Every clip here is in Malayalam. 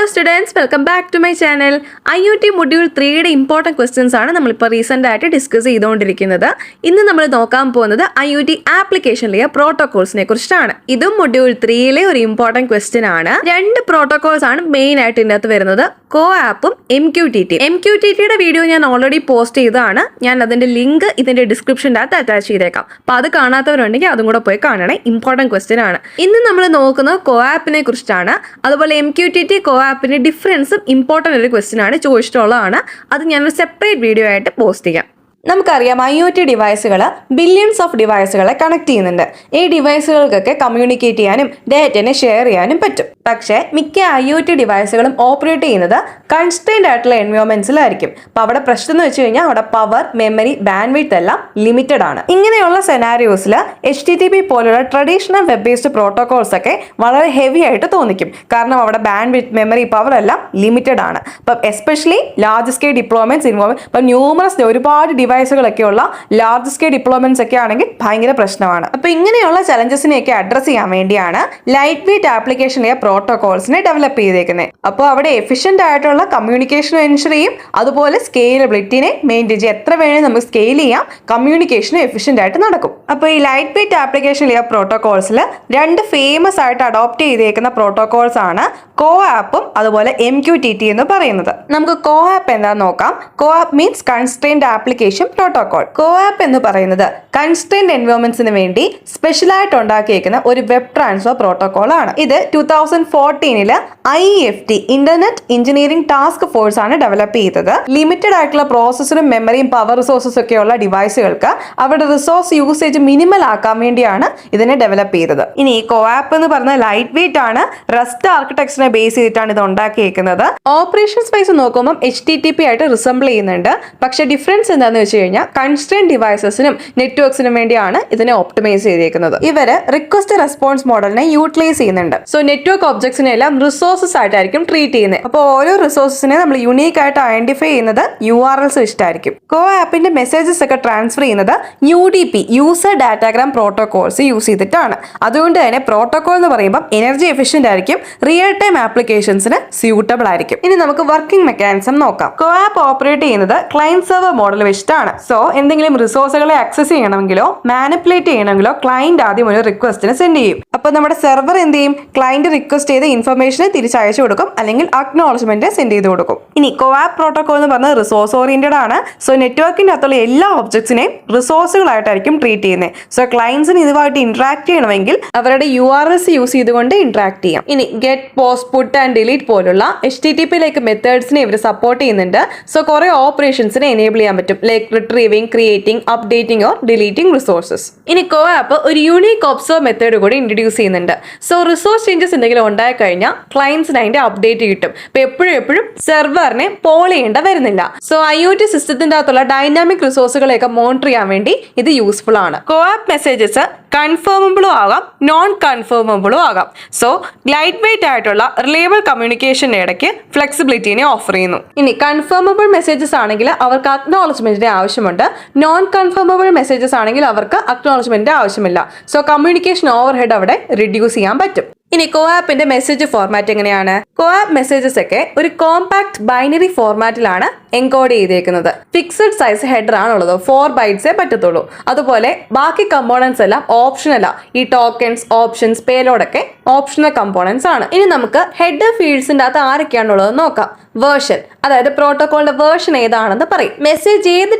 Hello students, welcome back to my channel. IoT Module 3 important questions ആണ് നമ്മളിപ്പോൾ റീസെന്റ് ആയിട്ട് ഡിസ്കസ് ചെയ്തുകൊണ്ടിരിക്കുന്നത്. ഇന്ന് നമ്മൾ നോക്കാൻ പോകുന്നത് IoT ആപ്ലിക്കേഷനിലെ പ്രോട്ടോകോൾസിനെ കുറിച്ചാണ്. ഇതും മൊഡ്യൂൾ 3 ഒരു ഇമ്പോർട്ടന്റ് ക്വസ്റ്റ്യൻ ആണ്. രണ്ട് പ്രോട്ടോകോൾസ് ആണ് മെയിൻ ആയിട്ട് ഇതിനകത്ത് വരുന്നത്, CoAPഉം MQTT. MQTTയുടെ വീഡിയോ ഞാൻ ഓൾറെഡി പോസ്റ്റ് ചെയ്തതാണ്. ഞാൻ അതിന്റെ ലിങ്ക് ഇതിന്റെ ഡിസ്ക്രിപ്ഷൻ്റെ അകത്ത് അറ്റാച്ച് ചെയ്തേക്കാം. അപ്പോൾ അത് കാണാത്തവരുണ്ടെങ്കിൽ അതും കൂടെ പോയി കാണണേ. ഇമ്പോർട്ടന്റ് ക്വസ്റ്റ്യൻ ആണ്. ഇന്ന് നമ്മൾ നോക്കുന്നത് CoAPനെ കുറിച്ചാണ്. അതുപോലെ MQTT CoAPന്റെ ഡിഫറൻസും ഇമ്പോർട്ടൻ്റ് ഒരു ക്വസ്റ്റ്യൻ ആണ്, ചോദിച്ചിട്ടുള്ളതാണ്. അത് ഞാനൊരു സെപ്പറേറ്റ് വീഡിയോ ആയിട്ട് പോസ്റ്റ് ചെയ്യാം. നമുക്കറിയാം IoT ഡിവൈസുകൾ ബില്യൺസ് ഓഫ് ഡിവൈസുകളെ കണക്ട് ചെയ്യുന്നുണ്ട്. ഈ ഡിവൈസുകൾക്കൊക്കെ കമ്മ്യൂണിക്കേറ്റ് ചെയ്യാനും ഡേറ്റനെ ഷെയർ ചെയ്യാനും പറ്റും. പക്ഷേ മിക്ക IoT ഡിവൈസുകളും ഓപ്പറേറ്റ് ചെയ്യുന്നത് കൺസ്ട്രെയിൻഡ് ആയിട്ടുള്ള എൻവയോൺമെന്റ്സിലായിരിക്കും. അപ്പോൾ അവിടെ പ്രശ്നം എന്ന് വെച്ച് കഴിഞ്ഞാൽ അവിടെ പവർ, മെമ്മറി, ബാൻഡ്വിഡ്ത്ത് എല്ലാം ലിമിറ്റഡ് ആണ്. ഇങ്ങനെയുള്ള സെനാരിയോസിൽ HTTP പോലുള്ള ട്രഡീഷണൽ വെബ് ബേസ്ഡ് പ്രോട്ടോകോൾസ് ഒക്കെ വളരെ ഹെവി ആയിട്ട് തോന്നിക്കും. കാരണം അവിടെ ബാൻഡ്വിഡ്ത്ത്, മെമ്മറി, പവർ എല്ലാം ലിമിറ്റഡ് ആണ്. അപ്പം എസ്പെഷ്യലി ലാർജ് സ്കെയിൽ ഡിപ്ലോയ്മെന്റ്സ് ഇൻവോൾവ്, ഇപ്പം ന്യൂമറസ് ഒരുപാട് ഡിവൈസുകളൊക്കെയുള്ള ലാർജ് സ്കെയിൽ ഡിപ്ലോയ്മെന്റ്സ് ഒക്കെ ആണെങ്കിൽ ഭയങ്കര പ്രശ്നമാണ്. അപ്പൊ ഇങ്ങനെയുള്ള ചലഞ്ചസിനെയൊക്കെ അഡ്രസ് ചെയ്യാൻ വേണ്ടിയാണ് ലൈറ്റ് വെയിറ്റ് ആപ്ലിക്കേഷനിലെ പ്രോട്ടോകോൾസിനെ ഡെവലപ്പ് ചെയ്തേക്കുന്നത്. അപ്പോൾ അവിടെ എഫിഷ്യന്റ് ആയിട്ടുള്ള കമ്മ്യൂണിക്കേഷൻ എൻഷുർ ചെയ്യും, അതുപോലെ സ്കെയിലബിലിറ്റിനെ മെയിൻറ്റെയിൻ ചെയ്യും. എത്ര വേണേലും നമുക്ക് സ്കെയിൽ ചെയ്യാം, കമ്മ്യൂണിക്കേഷനും എഫിഷ്യന്റ് ആയിട്ട് നടക്കും. അപ്പോൾ ഈ ലൈറ്റ് വെയിറ്റ് ആപ്ലിക്കേഷനിലെ പ്രോട്ടോകോൾസിൽ രണ്ട് ഫേമസ് ആയിട്ട് അഡോപ്റ്റ് ചെയ്തേക്കുന്ന പ്രോട്ടോകോൾസ് ആണ് CoAPഉം അതുപോലെ MQTT എന്ന് പറയുന്നത്. നമുക്ക് CoAP എന്താണെന്ന് നോക്കാം. CoAP means constrained application protocol. CoAP എന്ന് പറയുന്നത് കൺസ്ട്രെയിൻഡ് എൻവയോൺമെന്റ്സിന് വേണ്ടി സ്പെഷ്യൽ ആയിട്ട് ഉണ്ടാക്കിയേക്കുന്ന ഒരു വെബ് ട്രാൻസ്ഫർ പ്രോട്ടോകോൾ ആണ്. ഇത് 2014 IEFT internet engineering task force ആണ് ഡെവലപ്പ് ചെയ്തത്. ലിമിറ്റഡ് ആയിട്ടുള്ള പ്രോസസ്സറും മെമ്മറിയും പവർ റിസോഴ്സസ് ഒക്കെ ഉള്ള ഡിവൈസുകൾക്ക് അവരുടെ റിസോഴ്സ് യൂസേജ് മിനിമൽ ആക്കാൻ വേണ്ടിയാണ് ഇതിനെ ഡെവലപ്പ് ചെയ്തത്. ഇനി CoAP എന്ന് പറയുന്നത് ലൈറ്റ് വെയിറ്റ് ആണ്, റസ്റ്റ് ആർക്കിടെക്ചറിനെ ബേസ് ചെയ്തിട്ടാണ് ഇത് ഉണ്ടാക്കിയേക്കുന്നത്. ഓപ്പറേഷൻ സ്പേസ് നോക്കുമ്പോൾ HTTP ആയിട്ട് റിസംബിൾ ചെയ്യുന്നുണ്ട്. പക്ഷെ ഡിഫറൻസ് എന്താണെന്ന് വെച്ച് കഴിഞ്ഞാൽ കൺസ്ട്രെയിൻഡ് ഡിവൈസസിനും നെറ്റ്വർക്സിനും വേണ്ടിയാണ് ഇതിനെ ഓപ്റ്റിമൈസ് ചെയ്തേക്കുന്നത്. ഇവര് റിക്വസ്റ്റ് റെസ്പോൺസ് മോഡലിനെ യൂട്ടിലൈസ് ചെയ്യുന്നുണ്ട്. സോ നെറ്റ്വർക്ക് ഒബ്ജക്ട്സിനെ എല്ലാം റിസോഴ്സസ് ആയിട്ടായിരിക്കും ട്രീറ്റ് ചെയ്യുന്നത്. അപ്പോൾ ഓരോ റിസോഴ്സസിനെ നമ്മൾ യുണീക്ക് ആയിട്ട് ഐഡന്റിഫൈ ചെയ്യുന്നത് URLs വെച്ചിട്ടായിരിക്കും. CoAPന്റെ മെസ്സേജസ് ഒക്കെ ട്രാൻസ്ഫർ ചെയ്യുന്നത് UDP user datagram protocols use ചെയ്തിട്ടാണ്. അതുകൊണ്ട് തന്നെ പ്രോട്ടോകോൾ എന്ന് പറയുമ്പോൾ എനർജി എഫിഷ്യന്റ് ആയിരിക്കും, റിയൽ ടൈം ആപ്ലിക്കേഷൻസിന് സ്യൂട്ടബിൾ ആയിരിക്കും. ഇനി നമുക്ക് വർക്കിംഗ് മെക്കാനിസം നോക്കാം. CoAP ഓപ്പറേറ്റ് ചെയ്യുന്നത് ക്ലയന്റ് സെർവർ മോഡൽ വെച്ചിട്ടാണ്. സോ എന്തെങ്കിലും റിസോഴ്സുകളെ ആക്സസ് ചെയ്യണമെങ്കിലോ മാനിപ്പുലേറ്റ് ചെയ്യണമെങ്കിലോ ക്ലയന്റ് ആദ്യം ഒരു റിക്വസ്റ്റിന് സെൻഡ് ചെയ്യും. അപ്പോൾ നമ്മുടെ സെർവർ എന്ത് ചെയ്യും? ക്ലയന്റ് റിക്വസ്റ്റ് ചെയ്ത് ഇൻഫർമേഷൻ തിരിച്ചയച്ചു കൊടുക്കും, അല്ലെങ്കിൽ അക്നോളജ്മെന്റ് സെൻഡ് ചെയ്ത് കൊടുക്കും. ഇനി CoAP പ്രോട്ടോകോൾ എന്ന് പറഞ്ഞത് റിസോഴ്സ് ഓറിയന്റഡ് ആണ്. സോ നെറ്റ്വർക്കിന്റെ അകത്തുള്ള എല്ലാ ഒബ്ജക്ട്സിനെയും റിസോഴ്സുകളായിട്ടായിരിക്കും ട്രീറ്റ് ചെയ്യുന്നത്. സോ ക്ലയന്റ്സിന് ഇതുമായിട്ട് ഇന്ററാക്ട് ചെയ്യണമെങ്കിൽ അവരുടെ URLs യൂസ് ചെയ്തുകൊണ്ട് ഇന്ററാക്ട് ചെയ്യാം. ഇനി get, post, put and delete പോലുള്ള HTTP-ലേക്ക് മെത്തേഡ്സിനെ ഇവർ സപ്പോർട്ട് ചെയ്യുന്നുണ്ട്. സോ കുറെ ഓപ്പറേഷൻസിനെ എനേബിൾ ചെയ്യാൻ പറ്റും, like retrieving, creating, updating or deleting resources. ഇനി CoAP ഒരു യൂണീക്ക് ഒബ്സർവ് മെത്തേഡ് കൂടി ഇൻട്രൊഡ്യൂസ് ചെയ്യുന്നുണ്ട്. സോ റിസോഴ്സ് ചേഞ്ചസ് എന്തെങ്കിലും ഉണ്ടായി കഴിഞ്ഞാൽ ക്ലയന്റ്സിന് അതിന്റെ അപ്ഡേറ്റ് കിട്ടും. ഇപ്പൊ എപ്പോഴും സെർവറിനെ പോൾ ചെയ്യേണ്ട വരുന്നില്ല. സോ IoT സിസ്റ്റത്തിന്റെ അകത്തുള്ള ഡൈനാമിക് റിസോഴ്സുകളെയൊക്കെ മോണിറ്റർ ചെയ്യാൻ വേണ്ടി ഇത് യൂസ്ഫുൾ ആണ്. CoAP മെസ്സേജസ് കൺഫേമബിളും ആകാം, നോൺ കൺഫേമബിളും ആകാം. സോ ലൈറ്റ് വെയിറ്റ് ആയിട്ടുള്ള റിലയബിൾ കമ്മ്യൂണിക്കേഷന്റെ ഇടയ്ക്ക് ഫ്ലെക്സിബിലിറ്റിനെ ഓഫർ ചെയ്യുന്നു. ഇനി കൺഫേമബിൾ മെസ്സേജസ് ആണെങ്കിൽ അവർക്ക് അക്നോളജ്മെന്റിന്റെ ആവശ്യമുണ്ട്, നോൺ കൺഫേമബിൾ മെസ്സേജസ് ആണെങ്കിൽ അവർക്ക് അക്നോളജ്മെന്റിന്റെ ആവശ്യമില്ല. സോ കമ്മ്യൂണിക്കേഷൻ ഓവർഹെഡ് അവിടെ റിഡ്യൂസ് ചെയ്യാൻ പറ്റും. ഇനി CoAPന്റെ മെസ്സേജ് ഫോർമാറ്റ് എങ്ങനെയാണ്? CoAP മെസ്സേജസ് ഒക്കെ ഒരു കോമ്പാക്ട് ബൈനറി ഫോർമാറ്റിലാണ് എൻകോഡ് ചെയ്തേക്കുന്നത്. ഫിക്സഡ് സൈസ് ഹെഡർ ആണുള്ളത്, 4 ബൈറ്റ്സേ പറ്റത്തുള്ളൂ. അതുപോലെ ബാക്കി കമ്പോണൻസ് എല്ലാം ഓപ്ഷനല്ല. ഈ ടോക്കൺസ്, ഓപ്ഷൻസ്, പേലോഡൊക്കെ ഓപ്ഷണൽ കമ്പോണൻസ് ആണ്. ഇനി നമുക്ക് ഹെഡർ ഫീൽഡ്സിന്റെ അകത്ത് ആരൊക്കെയാണുള്ളത് നോക്കാം. വേർഷൻ, അതായത് പ്രോട്ടോകോളിന്റെ വേർഷൻ ഏതാണെന്ന് പറയും. മെസ്സേജ് ഏത്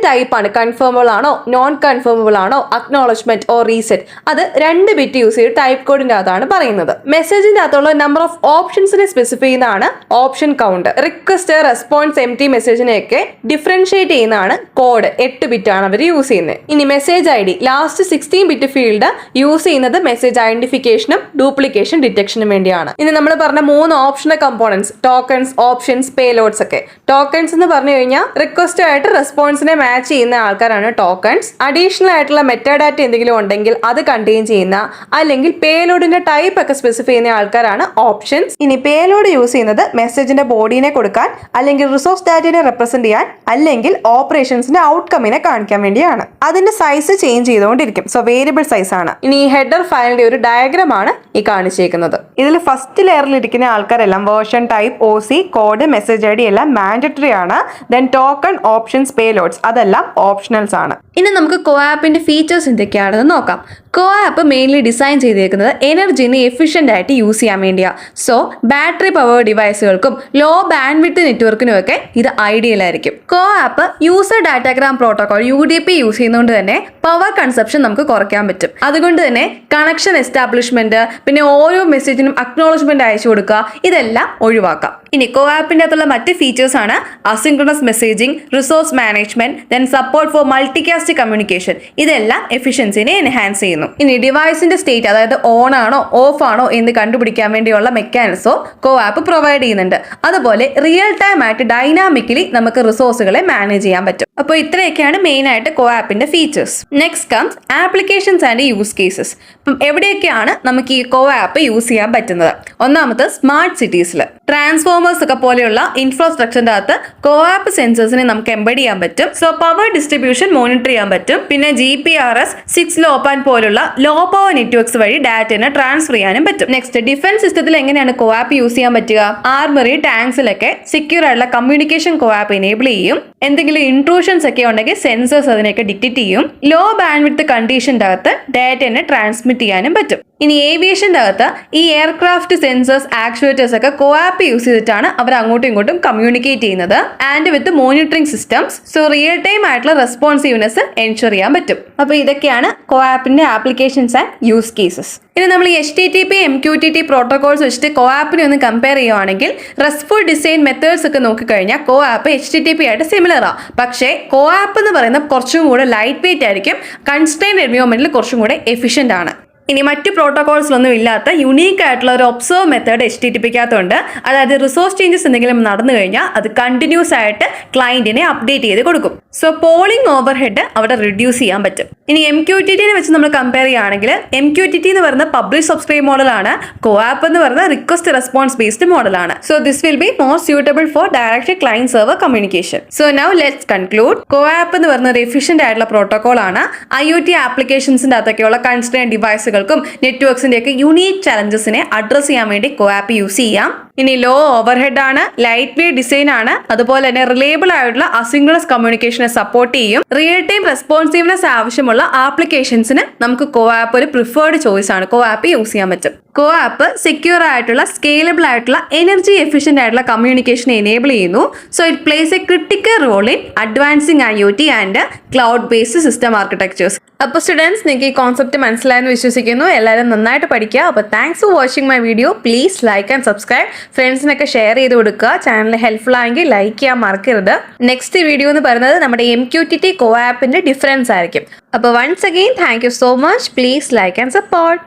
ടൈപ്പ് ആണ്, കൺഫേമബിൾ ആണോ, നോൺ കൺഫേമബിൾ ആണോ, അക്നോളജ്മെന്റ് ഓർ റീസെറ്റ്, അത് 2 ബിറ്റ് യൂസ് ചെയ്ത് ടൈപ്പ് കോഡിന്റെ അകത്താണ് പറയുന്നത്. മെസ്സേജിന്റെ അകത്തുള്ള നമ്പർ ഓഫ് ഓപ്ഷൻസിനെ സ്പെസിഫൈ ചെയ്യുന്നതാണ് option count. Request, response, empty മെസ്സേജിനെയൊക്കെ ഡിഫറൻഷിയേറ്റ് ചെയ്യുന്നതാണ് കോഡ്. 8 ബിറ്റ് ആണ് അവർ യൂസ് ചെയ്യുന്നത്. ഇനി message ID last 16 bit field use ചെയ്യുന്നത് മെസ്സേജ് ഐഡന്റിഫിക്കേഷനും ഡ്യൂപ്ലിക്കേഷൻ ഡിറ്റക്ഷനും വേണ്ടിയാണ്. ഇനി നമ്മൾ പറഞ്ഞ 3 optional components, tokens, options, payloads ഒക്കെ. ടോക്കൺസ് എന്ന് പറഞ്ഞു കഴിഞ്ഞാൽ റിക്വസ്റ്റ് ആയിട്ട് റെസ്പോൺസിനെ മാച്ച് ചെയ്യുന്ന ആൾക്കാരാണ് ടോക്കൺസ്. അഡീഷണൽ ആയിട്ടുള്ള മെറ്റാഡാറ്റ എന്തെങ്കിലും ഉണ്ടെങ്കിൽ അത് കണ്ടെയ്ൻ ചെയ്യുന്ന അല്ലെങ്കിൽ പേലോഡിന്റെ ടൈപ്പ് ഒക്കെ സ്പെസിഫൈ ചെയ്യുന്ന ആൾക്കാരാണ് ഓപ്ഷൻസ്. ഇനി പേലോഡ് യൂസ് ചെയ്യുന്നത് മെസ്സേജിന്റെ ബോഡീനെ കൊടുക്കാൻ, അല്ലെങ്കിൽ റിസോഴ്സ് ഡാറ്റയെ റെപ്രസെന്റ് ചെയ്യാൻ, അല്ലെങ്കിൽ ഓപ്പറേഷൻസിന്റെ ഔട്ട്കമ്മിനെ കാണിക്കാൻ വേണ്ടിയാണ്. അതിന്റെ സൈസ് ചേഞ്ച് ചെയ്തുകൊണ്ടിരിക്കും. സോ വേരിയബിൾ സൈസ് ആണ്. ഇനി ഈ ഹെഡർ ഫയലിന്റെ ഒരു ഡയഗ്രാം ആണ് ഈ കാണിച്ചേക്കുന്നത്. ഇതിൽ ഫസ്റ്റ് ലെയറിൽ ഇരിക്കുന്ന ആൾക്കാരെല്ലാം version, type, OC, code, message ID എല്ലാം മാൻഡറ്ററി ആണ്. ദെൻ ടോക്കൺ, ഓപ്ഷൻസ്, പേലോഡ്സ് അതെല്ലാം ഓപ്ഷണൽസ് ആണ്. ഇനി നമുക്ക് കോആപ്പിന്റെ ഫീച്ചേഴ്സ് എന്തൊക്കെയാണെന്ന് നോക്കാം. കോആപ്പ് മെയിൻലി ഡിസൈൻ ചെയ്തേക്കുന്നത് എനർജിനെ എഫിഷ്യന്റ് ആയിട്ട് യൂസ് ചെയ്യാൻ വേണ്ടിയാണ്. സോ ബാറ്ററി പവർ ഡിവൈസുകൾക്കും ലോ ബാൻഡ് വിഡ്ത്ത് നെറ്റ്വർക്കിനും ഒക്കെ ഇത് ഐഡിയൽ ആയിരിക്കും. CoAP user datagram protocol UDP use ചെയ്യുന്നതുകൊണ്ട് തന്നെ പവർ കൺസപ്ഷൻ നമുക്ക് കുറയ്ക്കാൻ പറ്റും. അതുകൊണ്ട് തന്നെ കണക്ഷൻ എസ്റ്റാബ്ലിഷ്മെന്റ്, പിന്നെ ഓരോ മെസ്സേജിനും അക്നോളജ്മെന്റ് അയച്ചു കൊടുക്കുക, ഇതെല്ലാം ഒഴിവാക്കാം. ഇനി കോആപ്പിന്റെ അകത്തുള്ള മറ്റ് ഫീച്ചേഴ്സ് ആണ് asynchronous messaging, resource management, then support for multicast communication. ഇതെല്ലാം എഫിഷ്യൻസിനെ എൻഹാൻസ് ചെയ്യുന്നു. ഇനി ഡിവൈസിന്റെ സ്റ്റേറ്റ്, അതായത് ഓൺ ആണോ ഓഫ് ആണോ എന്ന് കണ്ടുപിടിക്കാൻ വേണ്ടിയുള്ള മെക്കാനിസവും കോആപ്പ് പ്രൊവൈഡ് ചെയ്യുന്നുണ്ട്. അതുപോലെ റിയൽ ടൈം ആയിട്ട് ഡൈനാമിക്കലി നമുക്ക് റിസോഴ്സുകളെ മാനേജ് ചെയ്യാൻ പറ്റും. അപ്പോൾ ഇത്രയൊക്കെയാണ് മെയിൻ ആയിട്ട് കോആപ്പിന്റെ features. Next comes applications and use cases. അപ്പം എവിടെയൊക്കെയാണ് നമുക്ക് ഈ കോആപ്പ് യൂസ് ചെയ്യാൻ പറ്റുന്നത്? ഒന്നാമത് സ്മാർട്ട് സിറ്റീസിൽ ട്രാൻസ്ഫോമേഴ്സ് ഒക്കെ പോലെയുള്ള ഇൻഫ്രാസ്ട്രക്ചറിന്റെ അകത്ത് കോആപ്പ് സെൻസേഴ്സിനെ നമുക്ക് എംബഡ് ചെയ്യാൻ പറ്റും. സോ പവർ ഡിസ്ട്രിബ്യൂഷൻ മോണിറ്റർ ചെയ്യാൻ പറ്റും. പിന്നെ GPRS, 6LoWPAN പോലുള്ള ലോ പവർ നെറ്റ്വർക്ക്സ് വഴി ഡാറ്റനെ ട്രാൻസ്ഫർ ചെയ്യാനും പറ്റും. നെക്സ്റ്റ് ഡിഫൻസ് സിസ്റ്റത്തിൽ എങ്ങനെയാണ് കോആപ്പ് യൂസ് ചെയ്യാൻ പറ്റുക? ആർമറി, ടാങ്ക്സിലൊക്കെ സെക്യൂർ ആയിട്ടുള്ള കമ്മ്യൂണിക്കേഷൻ കോആപ്പ് എനേബിൾ ചെയ്യും. എന്തെങ്കിലും ഇൻട്രൂഷൻസ് ഒക്കെ ഉണ്ടെങ്കിൽ സെൻസേഴ്സ് അതിനെയൊക്കെ ഡിറ്റക്ട് ചെയ്യും. ലോ ബാൻഡ് വിഡ്ത്ത് കണ്ടീഷന്റെ അകത്ത് ഡാറ്റനെ ട്രാൻസ്മിറ്റ് ചെയ്യാനും പറ്റും. ഇനി ഏവിയേഷന്റെ അകത്ത് ഈ എയർക്രാഫ്റ്റ് സെൻസേഴ്സ്, ആക്ച്വേറ്റേഴ്സ് ഒക്കെ കോആപ്പ് യൂസ് ചെയ്തിട്ടാണ് അവർ അങ്ങോട്ടും ഇങ്ങോട്ടും കമ്മ്യൂണിക്കേറ്റ് ചെയ്യുന്നത്. And with monitoring systems. So real time ആയിട്ടുള്ള റെസ്പോൺസീവ്നെസ് എൻഷുർ ചെയ്യാൻ പറ്റും. അപ്പോൾ ഇതൊക്കെയാണ് കോആപ്പിന്റെ ആപ്ലിക്കേഷൻസ് ആൻഡ് യൂസ് കേസസ്. ഇനി നമ്മൾ ഈ HTTP, MQTT പ്രോട്ടോകോൾസ് വെച്ചിട്ട് കോആപ്പിനെ ഒന്ന് കമ്പയർ ചെയ്യുവാണെങ്കിൽ റെസ്റ്റ്ഫുൾ ഡിസൈൻ മെത്തേഡ്സ് ഒക്കെ നോക്കിക്കഴിഞ്ഞാൽ കോആപ്പ് HTTP ആയിട്ട് സിമിലർ ആണ്. പക്ഷേ കോആപ്പ് എന്ന് പറയുന്നത് കുറച്ചും കൂടെ ലൈറ്റ് വെയിറ്റ് ആയിരിക്കും. കൺസ്ട്രെയിൻഡ് എൻവയോൺമെന്റിൽ കുറച്ചും കൂടെ എഫിഷ്യന്റ് ആണ്. ഇനി മറ്റ് പ്രോട്ടോകോൾസിലൊന്നും ഇല്ലാത്ത യുണീക്ക് ആയിട്ടുള്ള ഒരു ഒബ്സർവ് മെത്തേഡ് HTTPക്കകത്തുണ്ട്. അതായത് റിസോഴ്സ് ചേഞ്ചസ് എന്തെങ്കിലും നടന്നു കഴിഞ്ഞാൽ അത് കണ്ടിന്യൂസ് ആയിട്ട് ക്ലയന്റിനെ അപ്ഡേറ്റ് ചെയ്ത് കൊടുക്കും. സോ പോളിംഗ് ഓവർ ഹെഡ് അവിടെ റിഡ്യൂസ് ചെയ്യാൻ പറ്റും. ഇനി MQTTനെ വെച്ച് നമ്മൾ കമ്പയർ ചെയ്യുകയാണെങ്കിൽ MQTT എന്ന് പറയുന്ന പബ്ലിഷ് സബ്സ്ക്രൈബ് മോഡലാണ്. കോആപ്പ് എന്ന് പറയുന്ന റിക്വസ്റ്റ് റെസ്പോൺസ് ബേസ്ഡ് മോഡലാണ്. So this will be more suitable for direct client server communication. So now let's conclude. CoAP എന്ന് പറയുന്ന ഒരു എഫിഷ്യന്റ് ആയിട്ടുള്ള പ്രോട്ടോകോൾ ആണ്. IoT ആപ്ലിക്കേഷൻസിന്റെ അകത്തൊക്കെയുള്ള കൺസ്ട്രെയിൻഡ് ഡിവൈസുകൾക്കും നെറ്റ്വർക്സിന്റെ ഒക്കെ യൂണീക് ചലഞ്ചസിനെ അഡ്രസ് ചെയ്യാൻ വേണ്ടി കോആപ്പ് യൂസ് ചെയ്യാം. ഇനി ലോ ഓവർഹെഡ് ആണ്, ലൈറ്റ് വെയ്റ്റ് ഡിസൈൻ ആണ്, അതുപോലെ തന്നെ റിലയബിൾ ആയിട്ടുള്ള അസിൻക്രണസ് കമ്മ്യൂണിക്കേഷനെ സപ്പോർട്ട് ചെയ്യും. റിയൽ ടൈം റെസ്പോൺസീവ്നെസ് ആവശ്യമുള്ള ആപ്ലിക്കേഷൻസിന് നമുക്ക് കോആപ്പ് ഒരു പ്രിഫേർഡ് ചോയ്സ് ആണ്. കോആപ്പ് യൂസ് ചെയ്യാൻ പറ്റും. കോആപ്പ് സെക്യൂർ ആയിട്ടുള്ള, സ്കെയിലബിൾ ആയിട്ടുള്ള, എനർജി എഫിഷ്യന്റ് ആയിട്ടുള്ള കമ്മ്യൂണിക്കേഷനെ എനേബിൾ ചെയ്യുന്നു. So it plays a critical role in advancing IoT and cloud based system architectures. അപ്പോൾ സ്റ്റുഡൻസ്, നിങ്ങൾക്ക് ഈ കോൺസെപ്റ്റ് മനസ്സിലായെന്ന് വിശ്വസിക്കുന്നു. എല്ലാവരും നന്നായിട്ട് പഠിക്കുക. അപ്പോൾ thanks for watching my video. Please like and subscribe. ഫ്രണ്ട്സിനൊക്കെ ഷെയർ ചെയ്ത് കൊടുക്കുക. ചാനൽ ഹെൽപ്ഫുൾ ആയെങ്കിൽ ലൈക്ക് ചെയ്യാൻ മറക്കരുത്. നെക്സ്റ്റ് വീഡിയോ എന്ന് പറയുന്നത് നമ്മുടെ MQTT കോആപ്പിന്റെ ഡിഫറൻസ് ആയിരിക്കും. അപ്പോൾ once again thank you so much. Please like and support.